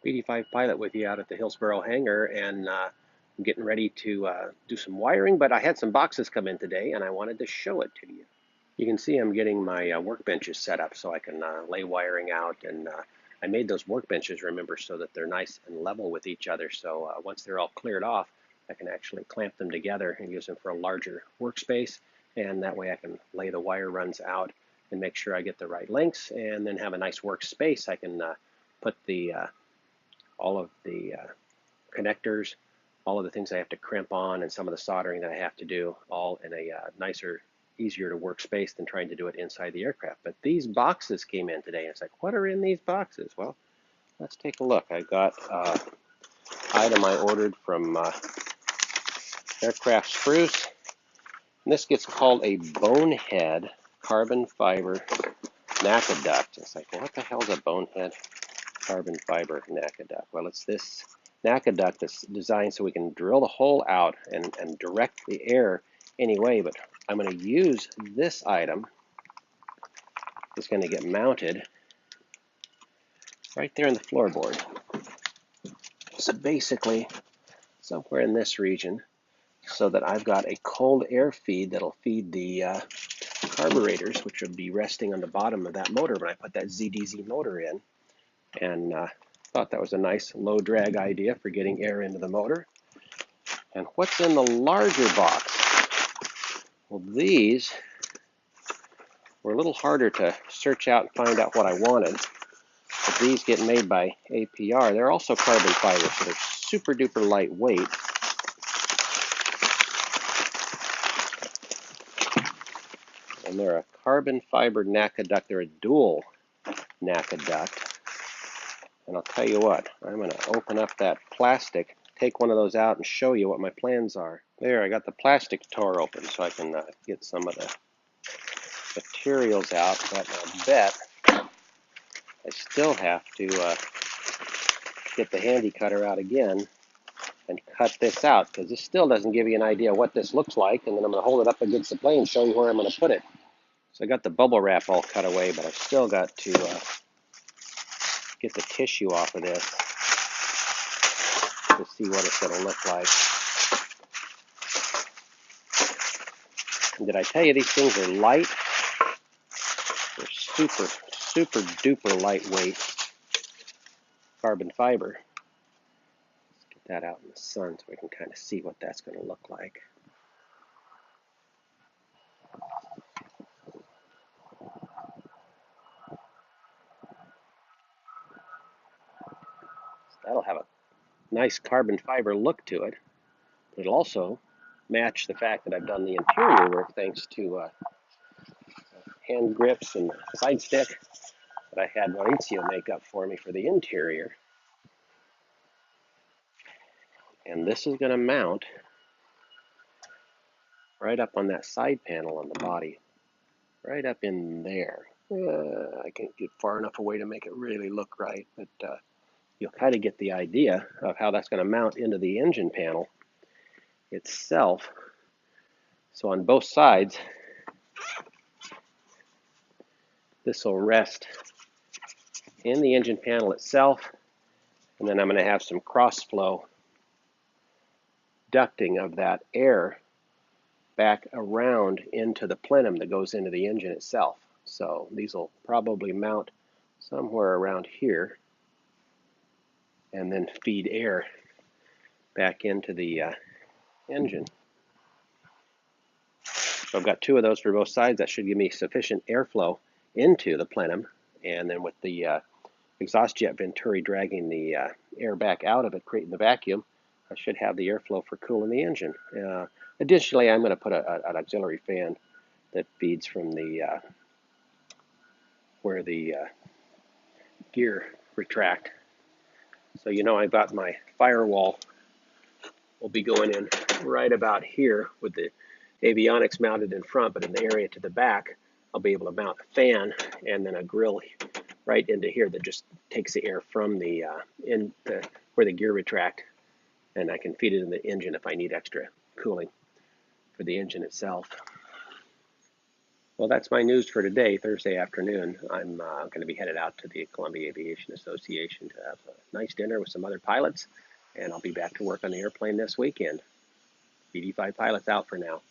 BD5 Pilot with you out at the Hillsboro hangar, and I'm getting ready to do some wiring, but I had some boxes come in today and I wanted to show it to you. You can see I'm getting my workbenches set up so I can lay wiring out, and I made those workbenches, remember, so that they're nice and level with each other, so once they're all cleared off, I can actually clamp them together and use them for a larger workspace, and that way I can lay the wire runs out and make sure I get the right lengths, and then have a nice workspace. I can put the all of the connectors, all of the things I have to crimp on, and some of the soldering that I have to do, all in a nicer, easier to work space than trying to do it inside the aircraft. But these boxes came in today, and it's like, what are in these boxes? Well, let's take a look. I got an item I ordered from Aircraft Spruce, and this gets called a bonehead carbon fiber NACA duct. It's like, what the hell is a bonehead carbon fiber NACA duct? Well, it's this NACA duct that's designed so we can drill the hole out and direct the air anyway, but I'm going to use this item. It's going to get mounted right there in the floorboard. So basically, somewhere in this region, so that I've got a cold air feed that'll feed the carburetors, which will be resting on the bottom of that motor when I put that ZDZ motor in. And thought that was a nice low drag idea for getting air into the motor. And what's in the larger box? Well, these were a little harder to search out and find out what I wanted. But these get made by APR. They're also carbon fiber, so they're super duper lightweight. And they're a carbon fiber NACA duct. They're a dual NACA duct. And I'll tell you what, I'm going to open up that plastic, take one of those out, and show you what my plans are. There, I got the plastic tore open so I can get some of the materials out, but I bet I still have to get the handy cutter out again and cut this out, because this still doesn't give you an idea what this looks like, and then I'm going to hold it up against the plane and show you where I'm going to put it. So I got the bubble wrap all cut away, but I've still got to get the tissue off of this to see what it's going to look like. And did I tell you these things are light? They're super, super duper lightweight carbon fiber. Let's get that out in the sun so we can kind of see what that's going to look like. So that'll have a nice carbon fiber look to it. But it'll also match the fact that I've done the interior work thanks to hand grips and side stick that I had Maurizio make up for me for the interior. And this is going to mount right up on that side panel on the body, right up in there. I can't get far enough away to make it really look right, but you'll kind of get the idea of how that's going to mount into the engine panel itself. So on both sides, this will rest in the engine panel itself, and then I'm going to have some cross flow ducting of that air back around into the plenum that goes into the engine itself. So these will probably mount somewhere around here and then feed air back into the engine. So I've got two of those for both sides. That should give me sufficient airflow into the plenum, and then with the exhaust jet venturi dragging the air back out of it, creating the vacuum, I should have the airflow for cooling the engine. Additionally, I'm going to put an auxiliary fan that feeds from the where the gear retract. So you know I've got my firewall will be going in right about here with the avionics mounted in front, but in the area to the back, I'll be able to mount a fan and then a grill right into here that just takes the air from the where the gear retract, and I can feed it in the engine if I need extra cooling for the engine itself. Well, that's my news for today, Thursday afternoon. I'm going to be headed out to the Columbia Aviation Association to have a nice dinner with some other pilots, and I'll be back to work on the airplane this weekend. BD5 pilots out for now.